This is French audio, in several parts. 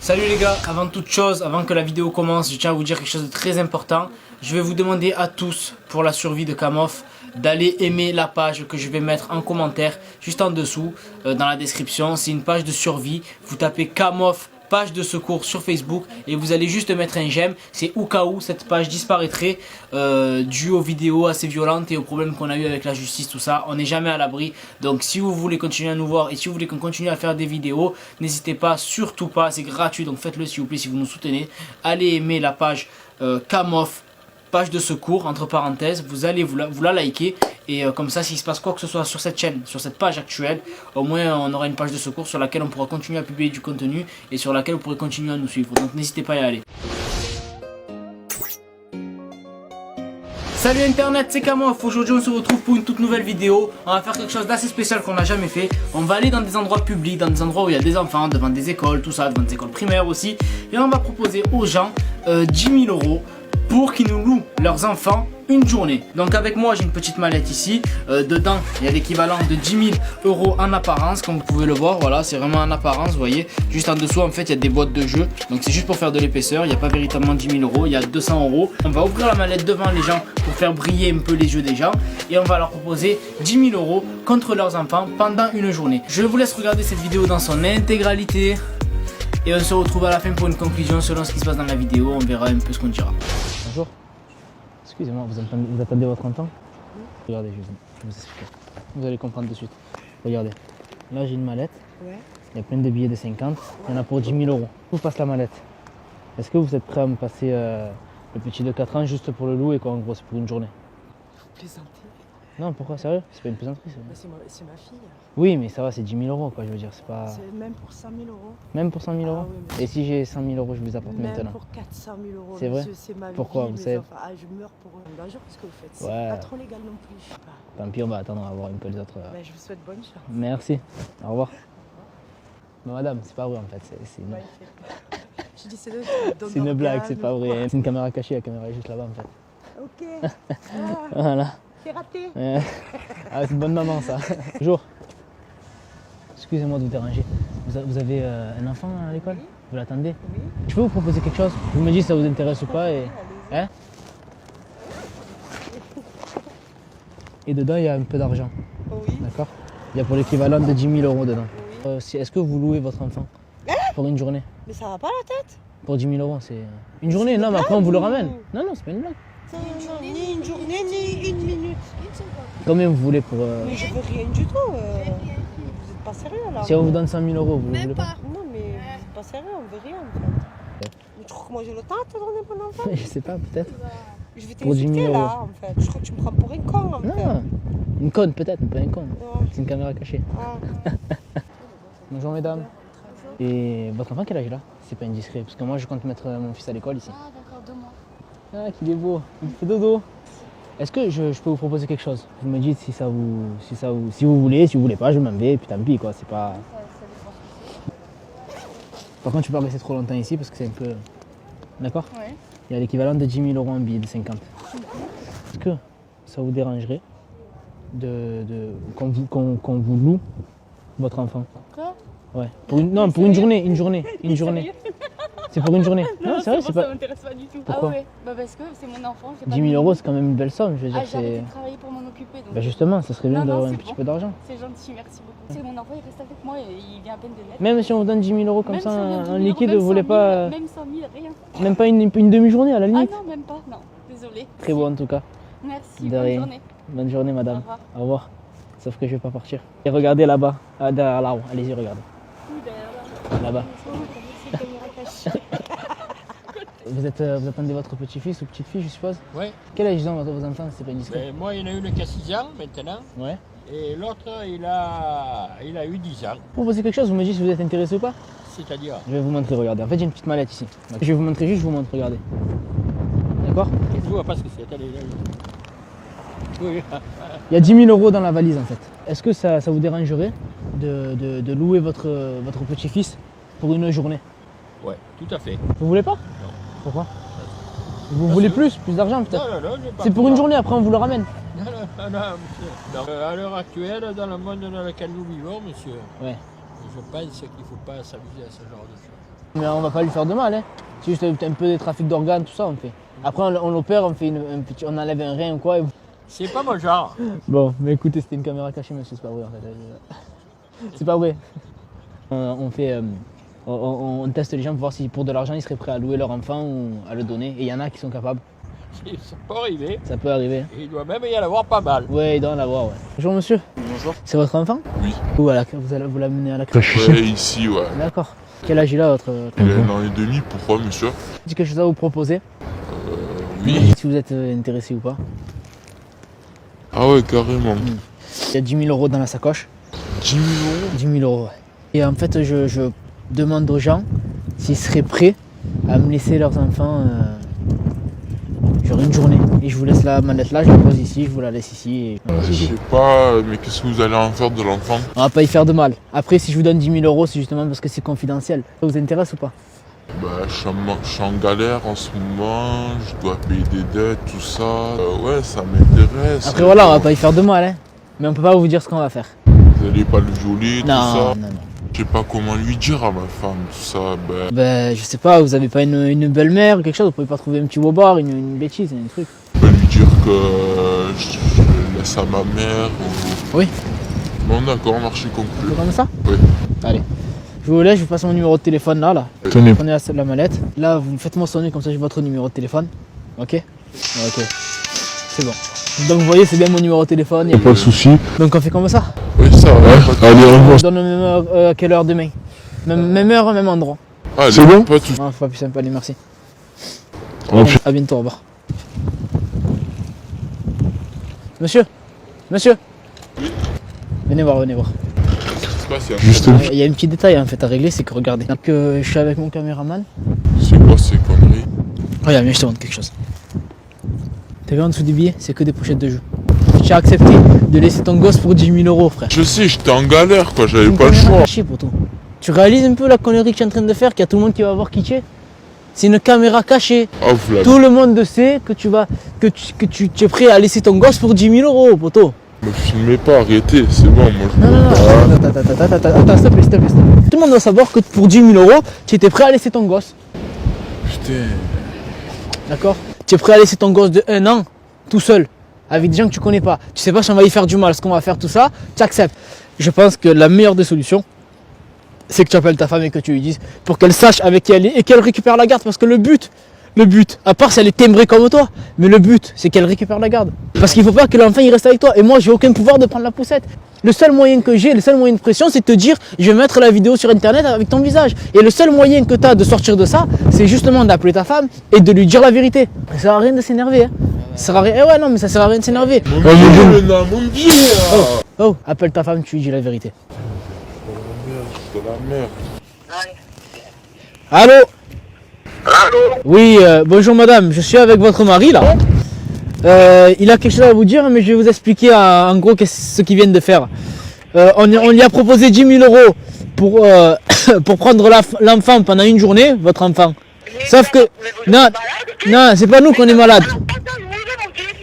Salut les gars, avant toute chose, avant que la vidéo commence, je tiens à vous dire quelque chose de très important. Je vais vous demander à tous, pour la survie de Kamof, d'aller aimer la page que je vais mettre en commentaire juste en dessous, dans la description. C'est une page de survie, vous tapez Kamof page de secours sur Facebook et vous allez juste mettre un j'aime. C'est au cas où cette page disparaîtrait dû aux vidéos assez violentes et aux problèmes qu'on a eu avec la justice, tout ça. On n'est jamais à l'abri, donc si vous voulez continuer à nous voir et si vous voulez qu'on continue à faire des vidéos, n'hésitez pas, surtout pas, c'est gratuit, donc faites-le s'il vous plaît si vous nous soutenez. Allez aimer la page Kamof page de secours entre parenthèses, vous allez vous la liker et comme ça s'il se passe quoi que ce soit sur cette chaîne, sur cette page actuelle, au moins on aura une page de secours sur laquelle on pourra continuer à publier du contenu et sur laquelle vous pourrez continuer à nous suivre, donc n'hésitez pas à y aller. Salut internet, c'est Kamof. Aujourd'hui on se retrouve pour une toute nouvelle vidéo. On va faire quelque chose d'assez spécial qu'on n'a jamais fait. On va aller dans des endroits publics, dans des endroits où il y a des enfants, devant des écoles, tout ça, devant des écoles primaires aussi. Et on va proposer aux gens 10 000 € pour qu'ils nous louent leurs enfants une journée. Donc avec moi j'ai une petite mallette ici, dedans il y a l'équivalent de 10 000 € en apparence, comme vous pouvez le voir, voilà c'est vraiment en apparence, vous voyez. Juste en dessous en fait il y a des boîtes de jeux, donc c'est juste pour faire de l'épaisseur, il n'y a pas véritablement 10 000 €, il y a 200 €. On va ouvrir la mallette devant les gens pour faire briller un peu les yeux des gens et on va leur proposer 10 000 € contre leurs enfants pendant une journée. Je vous laisse regarder cette vidéo dans son intégralité et on se retrouve à la fin pour une conclusion selon ce qui se passe dans la vidéo, on verra un peu ce qu'on dira. Bonjour. Excusez-moi, vous attendez votre enfant? Regardez, je vais vous expliquer. Vous allez comprendre de suite. Regardez, là j'ai une mallette. Ouais. Il y a plein de billets de 50. Il y en a pour 10 000 €. Je vous passe la mallette. Est-ce que vous êtes prêt à me passer le petit de 4 ans juste pour le loup et quoi, en gros, c'est pour une journée? Vous plaisantez? Non, pourquoi? Sérieux? C'est pas une plaisanterie, ça. C'est ma fille. Oui, mais ça va, c'est 10 000 € quoi, je veux dire, c'est pas... C'est même pour 100 000 €. Même pour 100 000 €? Ah, oui, mais... Et si j'ai 100 000 €, je vous les apporte même maintenant? pour 400 000 €. C'est vrai? C'est ma pourquoi vie, vous savez? enfants. Ah, je meurs pour eux. Bonjour, qu'est-ce que vous faites? Ouais. C'est pas trop légal non plus, je sais pas. Tant pis, on va attendre à voir un peu les autres. Ben, je vous souhaite bonne chance. Merci, au revoir. Mais madame, c'est pas vrai en fait, c'est une... Ouais, je dis c'est une blague, c'est pas vrai. C'est une caméra cachée, la caméra est juste là-bas en fait. Ok. Voilà. C'est raté. Ah, c'est une bonne maman ça. Bonjour. Excusez-moi de vous déranger. Vous avez un enfant à l'école? Oui. Vous l'attendez? Oui. Je peux vous proposer quelque chose? Vous me dites si ça vous intéresse ou pas et... Hein? Et dedans il y a un peu d'argent. Oui. D'accord? Il y a pour l'équivalent de 10 000 € dedans. Oui. Est-ce que vous louez votre enfant? Pour une journée? Mais ça va pas la tête? Pour 10 000 €, c'est... Une journée? Non, mais après on vous le ramène. Non, non, c'est pas une blague. Ni une journée, ni une minute. Combien vous voulez pour... Mais je veux rien du tout. Vous êtes pas sérieux là? Si on vous donne 100 000 €, vous le voulez pas? Non, mais vous êtes pas sérieux, on veut rien en fait. Mais tu crois que moi j'ai le temps de te donner mon enfant? Je sais pas, peut-être. Je vais Pour 10 000 t'insulter €. là en fait. Je crois que tu me prends pour un con en fait. Non, une conne peut-être, mais pas un con. Non. C'est une caméra cachée. Ah. Bonjour mesdames. Et votre enfant quel âge il a? C'est pas indiscret, parce que moi je compte mettre mon fils à l'école ici. Ah d'accord, 2 mois. Ah qu'il est beau, il fait dodo. Est-ce que je peux vous proposer quelque chose? Vous me dites si vous voulez, si vous voulez pas, je m'en vais, puis tant pis quoi, c'est pas... Par contre, je peux pas rester trop longtemps ici parce que c'est un peu... D'accord? Ouais. Il y a l'équivalent de 10 000 € en billets de 50. Est-ce que ça vous dérangerait qu'on vous loue votre enfant? Quoi? Ouais. Pour une journée, C'est pour une journée. Non, c'est vrai, c'est pas... Ça m'intéresse pas du tout. Pourquoi? Ah ouais, bah parce que c'est mon enfant. 10 000 € c'est quand même une belle somme, je veux dire. Ah, j'ai arrêté de travailler pour m'en occuper. Donc... Bah justement, ça serait bien Non, d'avoir un c'est petit bon. peu d'argent. C'est gentil, merci beaucoup. C'est mon enfant, il reste avec moi et il vient à peine de naître. Même si on vous donne 10 000 € comme Même ça si on donne 10 en 000 liquide, €, vous voulez pas... Même 100 000, rien. Même pas une demi-journée à la Ah limite? non, même pas, non. Désolée. Très beau en tout cas. Merci, De bonne rien. journée. Bonne journée madame. Au revoir. Au revoir. Sauf que je vais pas partir. Et regardez là-bas, derrière l'arbre. Allez-y, regardez. Oui, derrière là. Là-bas. C'est une caméra cachée. Vous attendez votre petit-fils ou petite-fille, je suppose? Ouais. Quel âge ont vos enfants, si c'est pas indiscret? Ben, moi, il y en a une qui a 6 ans maintenant, Ouais. et l'autre, il a eu 10 ans. Pour vous poser quelque chose, vous me dites si vous êtes intéressé ou pas? C'est-à-dire, Je vais vous montrer, regardez. En fait, j'ai une petite mallette ici. Je vais vous montrer juste, je vous montre, regardez. D'accord? je ne vois pas ce que c'est. Allez, là. Oui. Il y a 10 000 € dans la valise en fait. Est-ce que ça vous dérangerait de louer votre petit-fils pour une journée? Ouais, tout à fait. Vous voulez pas? Non. Pourquoi? Vous voulez plus d'argent peut-être? Non, j'ai pas C'est pour une journée, après on vous le ramène. Non, monsieur. Non, à l'heure actuelle, dans le monde dans lequel nous vivons, monsieur, Ouais. je pense qu'il ne faut pas s'amuser à ce genre de choses. Mais on va pas lui faire de mal, hein. C'est juste un peu de trafic d'organes, tout ça on fait. Après on l'opère, on fait on enlève un rein ou quoi. C'est pas mon genre. Bon, mais écoutez, c'était une caméra cachée, monsieur, c'est pas vrai en fait. C'est pas vrai. On fait, on teste les gens pour voir si pour de l'argent ils seraient prêts à louer leur enfant ou à le donner. Et il y en a qui sont capables. Ça peut arriver. Ça peut arriver. Et il doit même y en avoir pas mal. Ouais, il doit en avoir, ouais. Bonjour monsieur. Bonjour. C'est votre enfant? Oui. Où vous l'amenez à la crèche? Ouais, ici, ouais. D'accord. Quel âge il a votre Il a enfant? 1 an et demi, pourquoi, monsieur? J'ai quelque chose à vous proposer. Oui. Si vous êtes intéressé ou pas. Ah ouais, carrément. Il y a 10 000 € dans la sacoche. 10 000 euros? 10 000 €, ouais. Et en fait, je demande aux gens s'ils seraient prêts à me laisser leurs enfants genre une journée. Et je vous laisse la mallette là, je la pose ici, je vous la laisse ici. Et... Je sais pas, mais qu'est-ce que vous allez en faire de l'enfant? On va pas y faire de mal. Après, si je vous donne 10 000 €, c'est justement parce que c'est confidentiel. Ça vous intéresse ou pas? Bah, je suis en galère en ce moment, je dois payer des dettes, tout ça. Ouais, ça m'intéresse. Après, voilà, on va pas y faire de mal, hein. Mais on peut pas vous dire ce qu'on va faire. Vous allez pas le violer, tout Non, ça. non, non. Je sais pas comment lui dire à ma femme, tout ça. Ben, je sais pas, vous avez pas une belle-mère ou quelque chose? Vous pouvez pas trouver un petit bobard, une bêtise, un truc? Je peux lui dire que je laisse à ma mère ou... Oui. Bon, d'accord, marché Un conclu. peu comme ça? Oui. Allez. Je vous laisse, je vous passe mon numéro de téléphone là. Tenez. Prenez la mallette. Là, vous faites-moi sonner comme ça, j'ai votre numéro de téléphone. Ok? Ok. C'est bon. Donc vous voyez, c'est bien mon numéro de téléphone. Pas de soucis. Donc on fait comme ça? Oui, ça va. Allez, au Je revoir. vous donne même à quelle heure demain? Même heure, même endroit. Allez, c'est bon? Pas de soucis. Non, c'est pas plus simple, allez, merci. Ok. À bientôt, au revoir. Monsieur? Monsieur? Oui. Venez voir, venez voir. Juste Il y a un petit détail en fait à régler, c'est que regardez. Donc je suis avec mon caméraman. C'est quoi ces conneries? Regarde, viens, je te montre quelque chose. T'as vu en dessous du billet, c'est que des pochettes de jeux. Tu as accepté de laisser ton gosse pour 10 000 €, frère. Je sais, j'étais en galère quoi, j'avais Une pas le caméra choix. cachée, poteau. Tu réalises un peu la connerie que tu es en train de faire, qu'il y a tout le monde qui va voir qui tu es? C'est une caméra cachée. Ah, vous l'avez. Tout le monde sait que tu es prêt à laisser ton gosse pour 10 000 €, poteau. Me filmez pas, arrêtez, c'est bon, moi je Non, non, non, veux pas. attends, s'il te plaît, s'il te plaît. Tout le monde doit savoir que pour 10 000 €, tu étais prêt à laisser ton gosse. Putain. D'accord? Tu es prêt à laisser ton gosse de 1 an, tout seul, avec des gens que tu connais pas. Tu sais pas si on va y faire du mal, ce qu'on va faire, tout ça, tu acceptes. Je pense que la meilleure des solutions, c'est que tu appelles ta femme et que tu lui dises pour qu'elle sache avec qui elle est et qu'elle récupère la garde. Parce que le but, à part si elle est timbrée comme toi, mais le but, c'est qu'elle récupère la garde. Parce qu'il faut pas que l'enfant il reste avec toi. Et moi, j'ai aucun pouvoir de prendre la poussette. Le seul moyen que j'ai, le seul moyen de pression, c'est de te dire, je vais mettre la vidéo sur internet avec ton visage. Et le seul moyen que tu as de sortir de ça, c'est justement d'appeler ta femme et de lui dire la vérité. Ça sert à rien de s'énerver, hein. Ça sert à rien. Eh ouais, non, mais ça sert à rien de s'énerver. Mon Dieu. Oh, appelle ta femme, tu lui dis la vérité. C'est la merde. Allô? Oui, bonjour madame, je suis avec votre mari là. Il a quelque chose à vous dire, mais je vais vous expliquer en gros ce qu'il vient de faire. On lui a proposé 10 000 € pour prendre l'enfant pendant une journée, votre enfant. Sauf que, non, c'est pas nous qu'on est malade.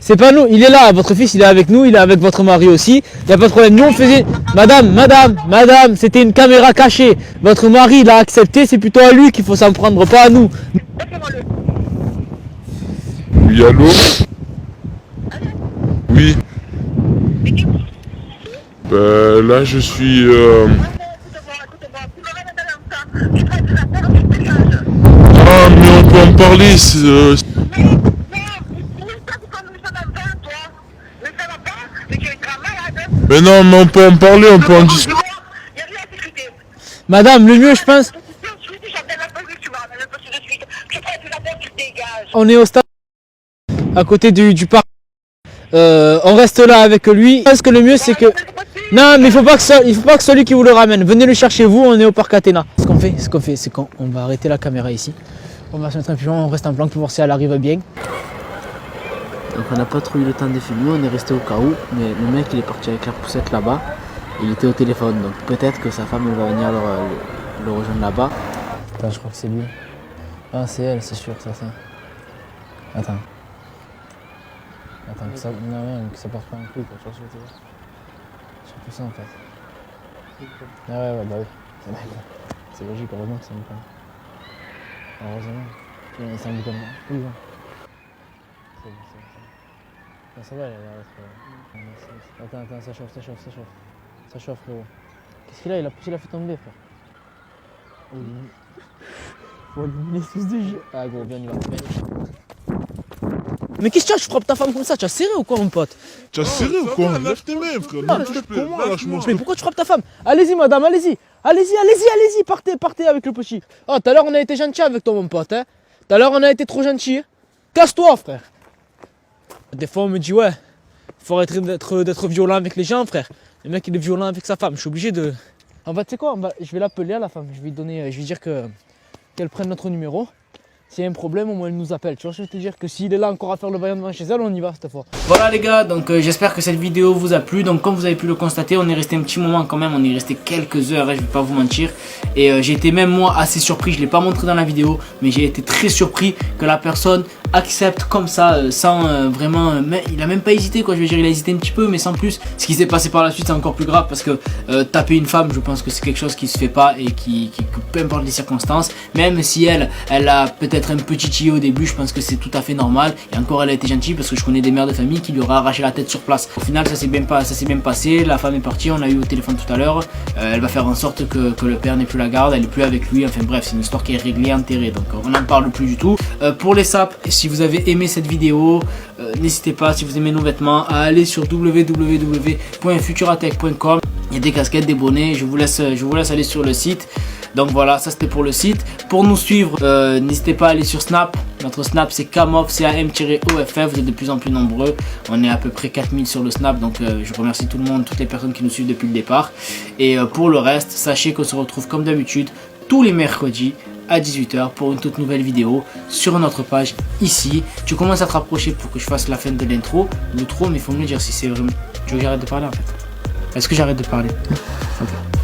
C'est pas nous, il est là, votre fils il est avec nous, il est avec votre mari aussi, il n'y a pas de problème. Nous on faisait, madame, c'était une caméra cachée. Votre mari il a accepté, c'est plutôt à lui qu'il faut s'en prendre, pas à nous. Oui, allô? Oui. Là je suis... Ah mais on peut en parler, Mais non, mais on peut en parler, on peut en discuter. Madame, le mieux je pense, on est au stade à côté du parc. On reste là avec lui. Je pense que le mieux c'est que... Non mais il faut pas que celui qui vous le ramène. Venez le chercher vous, on est au parc Athéna. Ce qu'on fait, c'est qu'on va arrêter la caméra ici. On va se mettre un peu, on reste en planque pour voir si elle arrive bien. Donc on n'a pas trop eu le temps de filmer, on est resté au cas où. Mais le mec il est parti avec la poussette là-bas. Il était au téléphone, donc peut-être que sa femme elle va venir le rejoindre là-bas. Attends, je crois que c'est lui. Ah c'est elle, c'est sûr, ça. Attends, que ça, non, que ça parte pas un coup, quoi, tu vois ce que je veux dire. C'est surtout ça en fait. Ah ouais, bah oui. C'est logique, heureusement que ça me prend. Heureusement. C'est un bout comme ça. Oui, bon. C'est bon. Non, ça va, il a l'air d'être... Attends, ça chauffe, frérot. Qu'est-ce qu'il a? Il a fait tomber, frère. Oh, faut allumer les sources de jeu. Ah, gros, viens, on y va. Mais qu'est-ce que tu frappes ta femme comme ça? Tu as serré ou quoi, mon pote? Tu as serré ou quoi? Lâche tes mains, frère. Ah, mais pourquoi tu frappes ta femme? Allez-y, madame, allez-y, partez avec le petit. Oh, tout à l'heure, on a été gentil avec toi, mon pote, hein. Tout à l'heure, on a été trop gentil. Casse-toi, frère. Des fois, on me dit, ouais, faut arrêter d'être violent avec les gens, frère. Le mec, il est violent avec sa femme. Je suis obligé de... En fait, tu sais quoi? Je vais l'appeler à la femme. Je vais lui dire qu'elle prenne notre numéro. S'il y a un problème, au moins elle nous appelle. Tu vois, je vais te dire que s'il est là encore à faire le vaillant devant chez elle, on y va cette fois. Voilà les gars, donc j'espère que cette vidéo vous a plu. Donc comme vous avez pu le constater, on est resté un petit moment quand même, on est resté quelques heures, hein, je vais pas vous mentir. Et j'ai été même moi assez surpris, je l'ai pas montré dans la vidéo, mais j'ai été très surpris que la personne accepte comme ça, sans vraiment... mais il a même pas hésité quoi, je veux dire, il a hésité un petit peu, mais sans plus. Ce qui s'est passé par la suite c'est encore plus grave parce que taper une femme, je pense que c'est quelque chose qui se fait pas et qui peu importe les circonstances, même si elle a peut-être un petit tuyau au début, je pense que c'est tout à fait normal. Et encore elle a été gentille parce que je connais des mères de famille qui lui auraient arraché la tête sur place. Au final ça s'est bien passé, la femme est partie, on a eu au téléphone tout à l'heure, elle va faire en sorte que le père n'ait plus la garde, elle est plus avec lui, enfin bref c'est une histoire qui est réglée, enterrée, donc on n'en parle plus du tout. Pour les saps, si vous avez aimé cette vidéo, n'hésitez pas, si vous aimez nos vêtements, à aller sur www.futuratech.com. Il y a des casquettes, des bonnets, je vous laisse aller sur le site. Donc voilà, ça c'était pour le site. Pour nous suivre, n'hésitez pas à aller sur Snap. Notre Snap c'est CAMOFF, CAM-OFF. Vous êtes de plus en plus nombreux. On est à peu près 4000 sur le Snap. Donc je remercie tout le monde, toutes les personnes qui nous suivent depuis le départ. Et pour le reste, sachez qu'on se retrouve comme d'habitude tous les mercredis à 18 h pour une toute nouvelle vidéo sur notre page ici. Tu commences à te rapprocher pour que je fasse la fin de l'intro, mais il faut me dire si c'est vraiment... Tu veux que j'arrête de parler en fait? Est-ce que j'arrête de parler? Okay.